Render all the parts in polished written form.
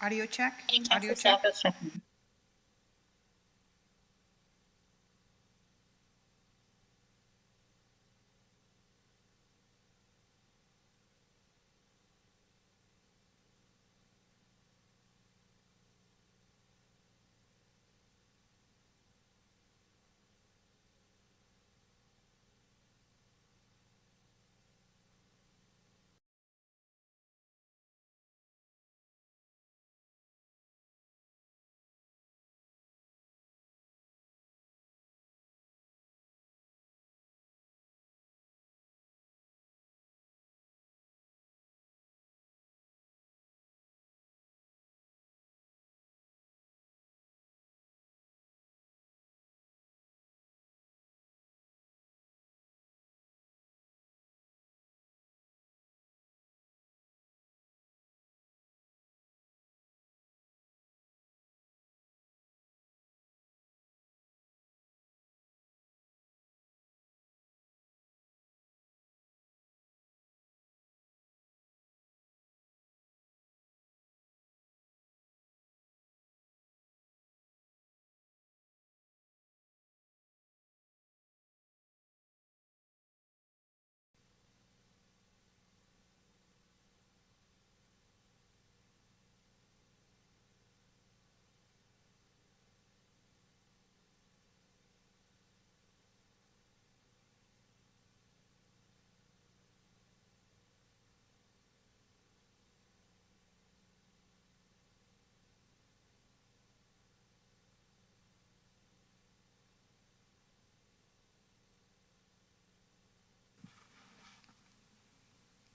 Audio check. Councilor Audio check. Santos second.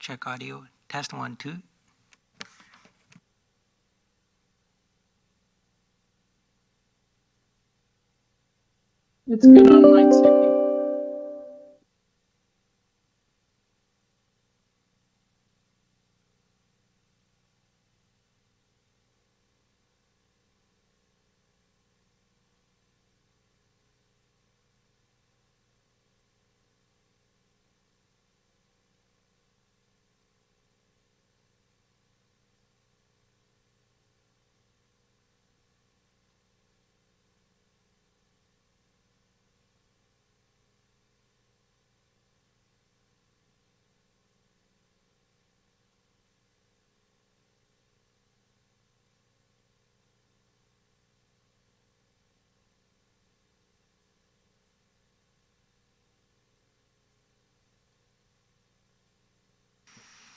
Check audio. Test 1, 2. It's good online, Second.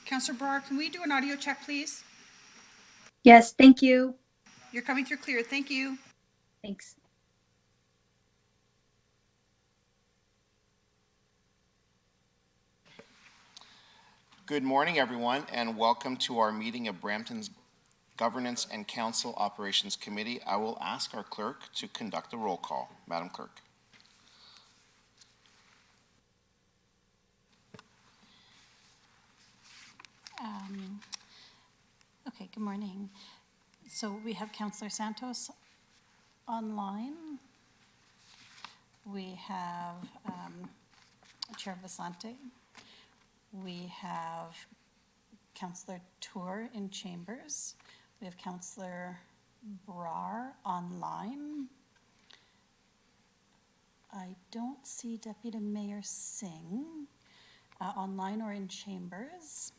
Councillor Brar, can we do an audio check, please? Yes, thank you. You're coming through clear. Thank you. Thanks. Good morning, everyone, and welcome to our meeting of Brampton's Governance and Council Operations Committee. I will ask our clerk to conduct a roll call. Madam Clerk. Okay, good morning. So we have Councillor Santos online. We have Chair Vasante. We have Councillor Tour in chambers. We have Councillor Brar online. I don't see Deputy Mayor Singh online or in chambers.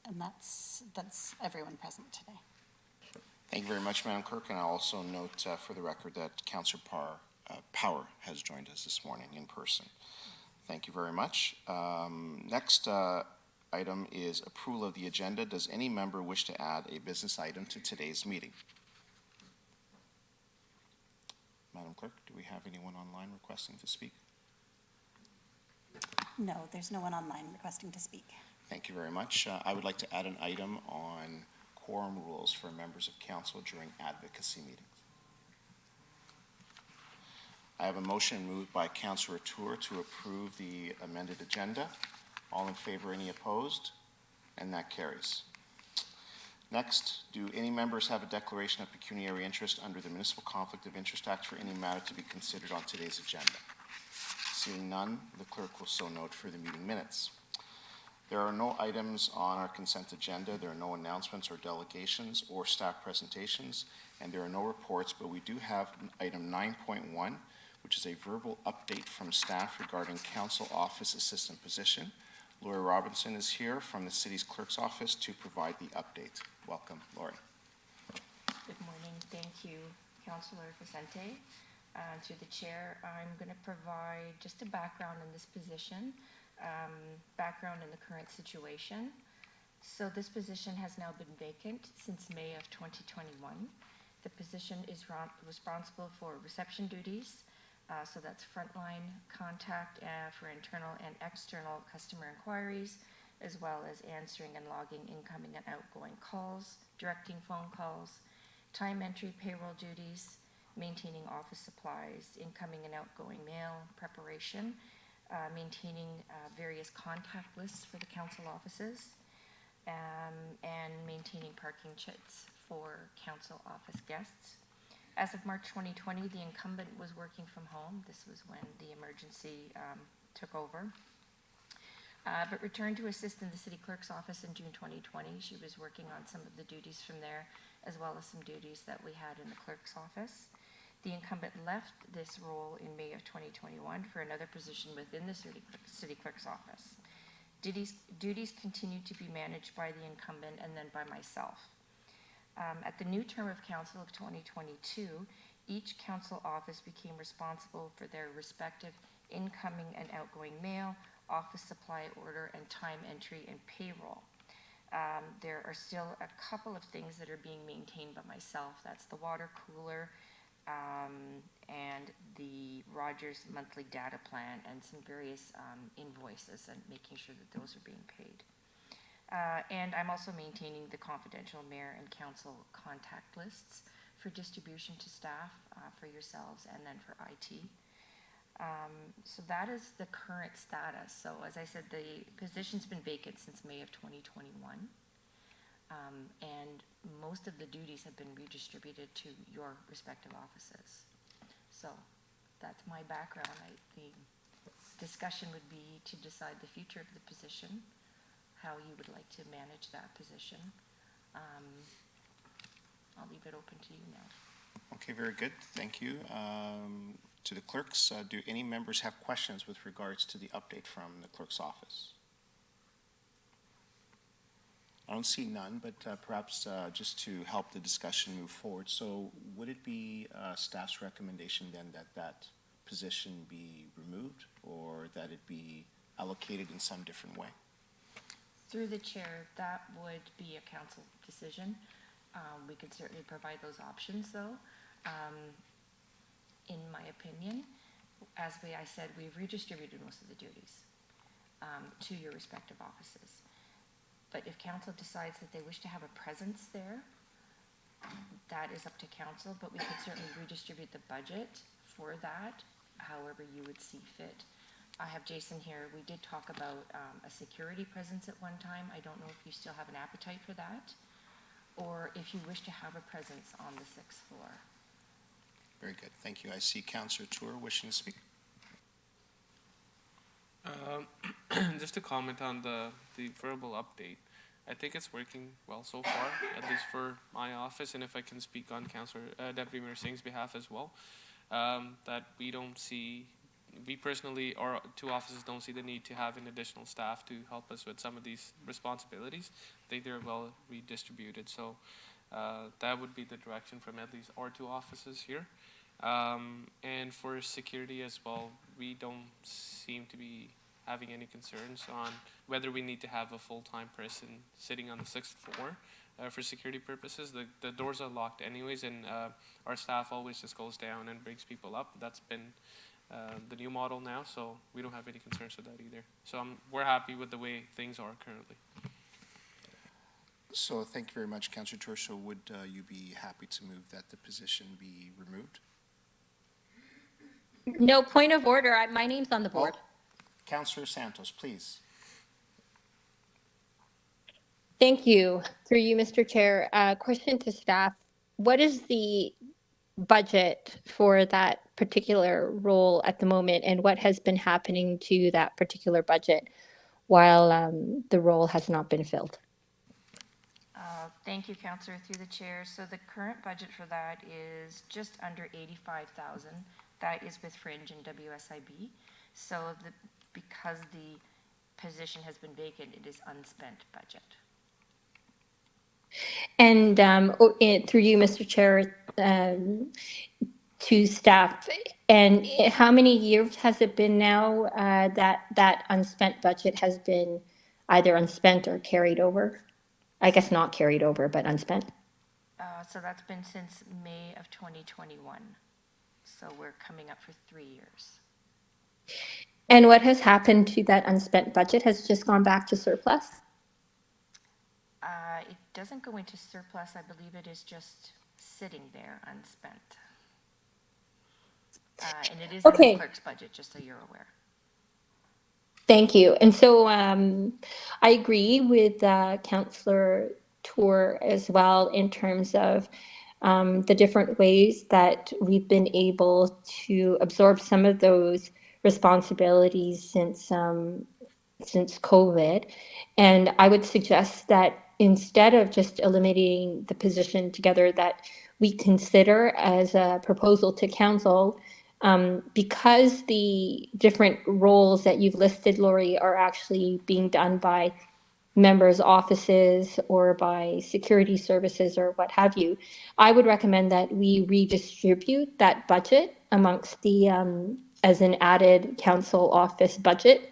And that's everyone present today. Thank you very much, Madam Clerk, and I'll also note for the record that Councillor Power has joined us this morning in person. Thank you very much. Next item is approval of the agenda. Does any member wish to add a business item to today's meeting? Madam Clerk, do we have anyone online requesting to speak? No, there's no one online requesting to speak. Thank you very much. I would like to add an item on quorum rules for members of council during advocacy meetings. I have a motion moved by Councillor Tour to approve the amended agenda. All in favor, any opposed? And that carries. Next, do any members have a declaration of pecuniary interest under the Municipal Conflict of Interest Act for any matter to be considered on today's agenda? Seeing none, the clerk will so note for the meeting minutes. There are no items on our consent agenda. There are no announcements or delegations or staff presentations, and there are no reports, but we do have item 9.1, which is a verbal update from staff regarding council office assistant position. Lori Robinson is here from the city's clerk's office to provide the update. Welcome, Lori. Good morning. Thank you, Councillor Vicente. Through the chair, I'm going to provide just a background in this position, background in the current situation. So this position has now been vacant since May of 2021. The position is responsible for reception duties, so that's frontline contact for internal and external customer inquiries, as well as answering and logging incoming and outgoing calls, directing phone calls, time entry payroll duties, maintaining office supplies, incoming and outgoing mail preparation, maintaining various contact lists for the council offices, and maintaining parking chits for council office guests. As of March 2020, the incumbent was working from home. This was when the emergency took over. But returned to assist in the city clerk's office in June 2020. She was working on some of the duties from there, as well as some duties that we had in the clerk's office. The incumbent left this role in May of 2021 for another position within the city clerk's office. Duties continued to be managed by the incumbent and then by myself. At the new term of council of 2022, each council office became responsible for their respective incoming and outgoing mail, office supply order, and time entry and payroll. There are still a couple of things that are being maintained by myself. That's the water cooler and the Rogers monthly data plan and some various invoices and making sure that those are being paid. And I'm also maintaining the confidential mayor and council contact lists for distribution to staff, for yourselves, and then for IT. So that is the current status. So as I said, the position's been vacant since May of 2021. And most of the duties have been redistributed to your respective offices. So that's my background. The discussion would be to decide the future of the position, how you would like to manage that position. I'll leave it open to you now. Okay, very good. Thank you. To the clerks, do any members have questions with regards to the update from the clerk's office? I don't see none, but perhaps just to help the discussion move forward. So would it be staff's recommendation then that that position be removed or that it be allocated in some different way? Through the chair, that would be a council decision. We could certainly provide those options though. In my opinion, as I said, we've redistributed most of the duties to your respective offices. But if council decides that they wish to have a presence there, that is up to council, but we could certainly redistribute the budget for that, however you would see fit. I have Jason here. We did talk about a security presence at one time. I don't know if you still have an appetite for that, or if you wish to have a presence on the 6th floor. Very good. Thank you. I see Councillor Tour wishing to speak. Just to comment on the verbal update, I think it's working well so far, at least for my office, and if I can speak on Deputy Mayor Singh's behalf as well, that we personally, or two offices don't see the need to have an additional staff to help us with some of these responsibilities. I think they're well redistributed, so that would be the direction from at least our two offices here. And for security as well, we don't seem to be having any concerns on whether we need to have a full-time person sitting on the 6th floor for security purposes. The doors are locked anyways, and our staff always just goes down and brings people up. That's been the new model now, so we don't have any concerns with that either. So we're happy with the way things are currently. So thank you very much, Councillor Tour. So would you be happy to move that the position be removed? No, point of order. My name's on the board. Oh, Councillor Santos, please. Thank you. Through you, Mr. Chair. Question to staff. What is the budget for that particular role at the moment, and what has been happening to that particular budget? while the role has not been filled. Thank you, Councillor, through the chair. So the current budget for that is just under 85,000. That is with Fringe and WSIB. So because the position has been vacant, it is unspent budget. And through you, Mr. Chair, to staff, and how many years has it been now that unspent budget has been either unspent or carried over? I guess not carried over, but unspent. So that's been since May of 2021. So we're coming up for 3 years. And what has happened to that unspent budget? Has it just gone back to surplus? It doesn't go into surplus. I believe it is just sitting there unspent. And it is in Okay. the clerk's budget, just so you're aware. Thank you. And so I agree with Councillor Tour as well in terms of the different ways that we've been able to absorb some of those responsibilities since COVID. And I would suggest that instead of just eliminating the position together, that we consider as a proposal to council, because the different roles that you've listed, Lori, are actually being done by members' offices or by security services or what have you, I would recommend that we redistribute that budget amongst the, as an added council office budget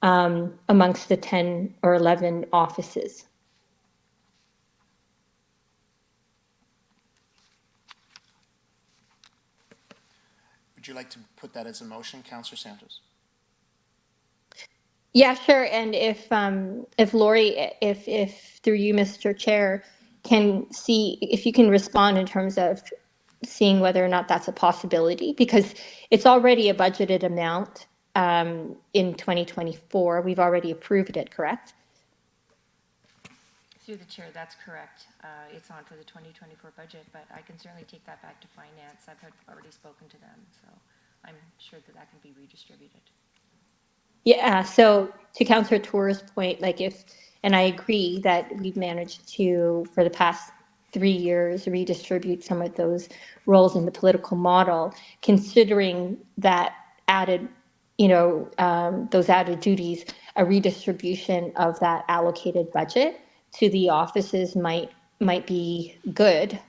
amongst the 10 or 11 offices. Would you like to put that as a motion, Councillor Santos? Yeah, sure. And if Lori, if through you, Mr. Chair, can see if you can respond in terms of seeing whether or not that's a possibility, because it's already a budgeted amount in 2024. We've already approved it, correct? Through the chair, that's correct. It's on for the 2024 budget, but I can certainly take that back to finance. I've already spoken to them, so I'm sure that that can be redistributed. Yeah, so to Councillor Tour's point, like if, and I agree that we've managed to, for the past 3 years, redistribute some of those roles in the political model, considering that added, those added duties, a redistribution of that allocated budget to the offices might be good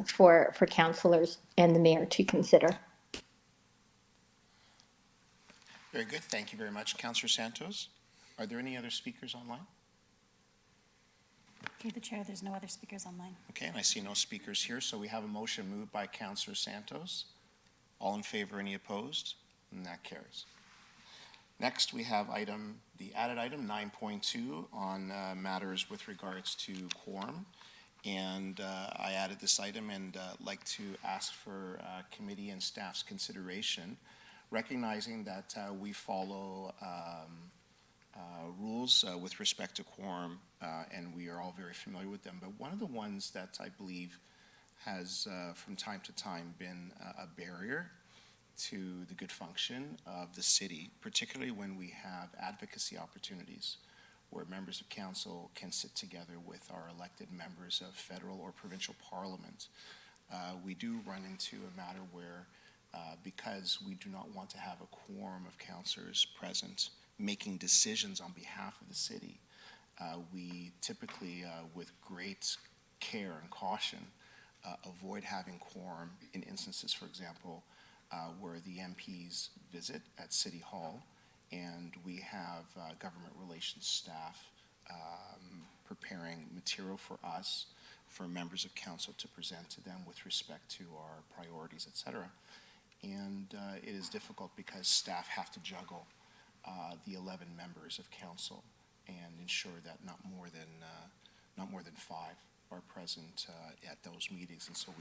for councillors and the mayor to consider. Very good. Thank you very much, Councillor Santos. Are there any other speakers online? Through the chair, there's no other speakers online. Okay, and I see no speakers here, so we have a motion moved by Councillor Santos. All in favor, any opposed? And that carries. Next, we have the added item 9.2 on matters with regards to quorum. And I added this item and like to ask for committee and staff's consideration, recognizing that we follow rules with respect to quorum, and we are all very familiar with them. But one of the ones that I believe has from time to time been a barrier to the good function of the city, particularly when we have advocacy opportunities where members of council can sit together with our elected members of federal or provincial parliament. We do run into a matter where because we do not want to have a quorum of councillors present making decisions on behalf of the city, we typically, with great care and caution, avoid having quorum in instances, for example, where the MPs visit at City Hall and we have government relations staff preparing material for us, for members of council to present to them with respect to our priorities, etc. And it is difficult because staff have to juggle the 11 members of council and ensure that not more than 5 are present at those meetings. And so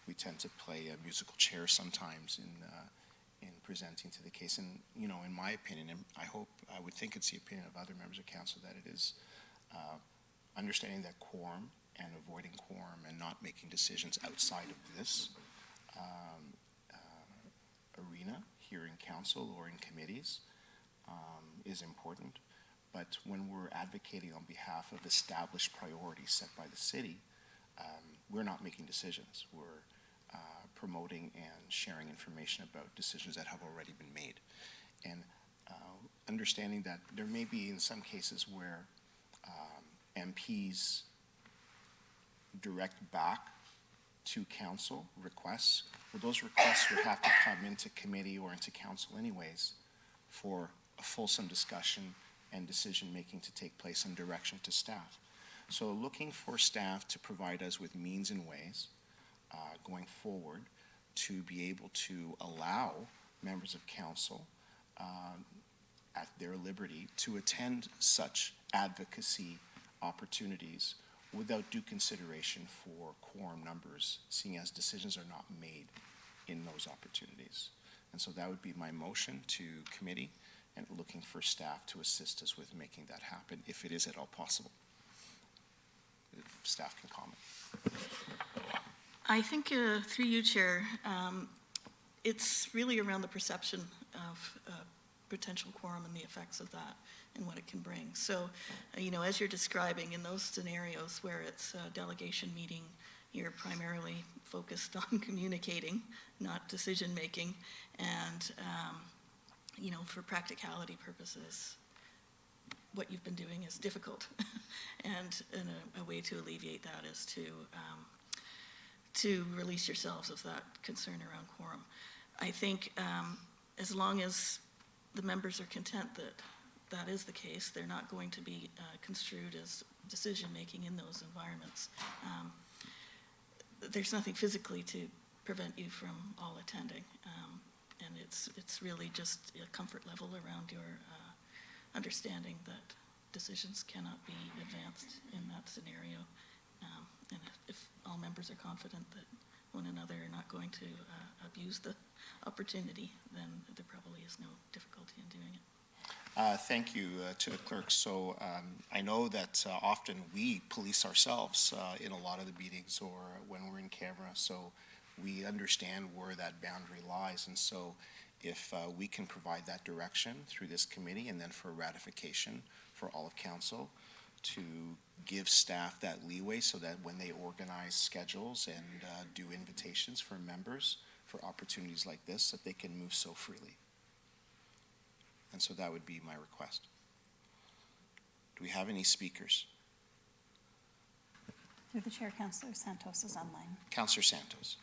we tend to play a musical chair sometimes in presenting to the case. And in my opinion, and I would think it's the opinion of other members of council, that it is understanding that quorum and avoiding quorum and not making decisions outside of this arena here in council or in committees is important. but when we're advocating on behalf of established priorities set by the city, we're not making decisions. We're promoting and sharing information about decisions that have already been made. And understanding that there may be in some cases where MPs direct back to council requests, well, those requests would have to come into committee or into council anyways for a fulsome discussion and decision-making to take place and direction to staff. So looking for staff to provide us with means and ways going forward to be able to allow members of council at their liberty to attend such advocacy opportunities without due consideration for quorum numbers, seeing as decisions are not made in those opportunities. And so that would be my motion to committee, and looking for staff to assist us with making that happen, if it is at all possible. If staff can comment. I think through you, Chair, it's really around the perception of potential quorum and the effects of that and what it can bring. So, as you're describing in those scenarios where it's a delegation meeting, you're primarily focused on communicating, not decision-making, and, for practicality purposes, what you've been doing is difficult. And a way to alleviate that is to release yourselves of that concern around quorum. I think as long as the members are content that that is the case, they're not going to be construed as decision-making in those environments. There's nothing physically to prevent you from all attending. And it's really just a comfort level around your understanding that decisions cannot be advanced in that scenario. And if all members are confident that one another are not going to abuse the opportunity, then there probably is no difficulty in doing it. Thank you to the clerk. So I know that often we police ourselves in a lot of the meetings or when we're in camera, so we understand where that boundary lies. And so if we can provide that direction through this committee and then for ratification for all of council to give staff that leeway so that when they organize schedules and do invitations for members for opportunities like this, that they can move so freely. And so that would be my request. Do we have any speakers? Through the chair, Councillor Santos is online. Councillor Santos.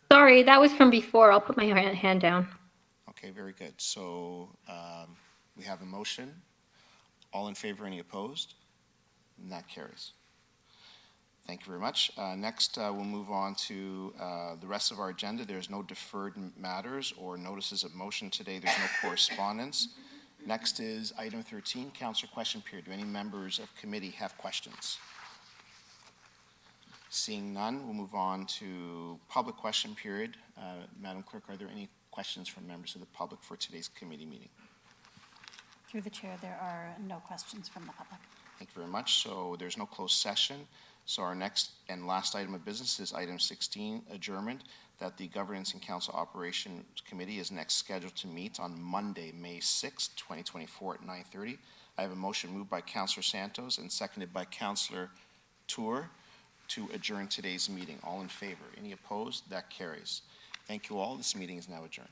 Sorry, that was from before. I'll put my hand down. Okay, very good. So we have a motion. All in favor, any opposed? And that carries. Thank you very much. Next, we'll move on to the rest of our agenda. There's no deferred matters or notices of motion today. There's no correspondence. Next is item 13, councillor question period. Do any members of committee have questions? Seeing none, we'll move on to public question period. Madam Clerk, are there any questions from members of the public for today's committee meeting? Through the chair, there are no questions from the public. Thank you very much. So there's no closed session. So our next and last item of business is item 16, adjournment, that the Governance and Council Operations Committee is next scheduled to meet on Monday, May 6, 2024 at 9:30. I have a motion moved by Councillor Santos and seconded by Councillor Tour to adjourn today's meeting. All in favor? Any opposed? That carries. Thank you all. This meeting is now adjourned.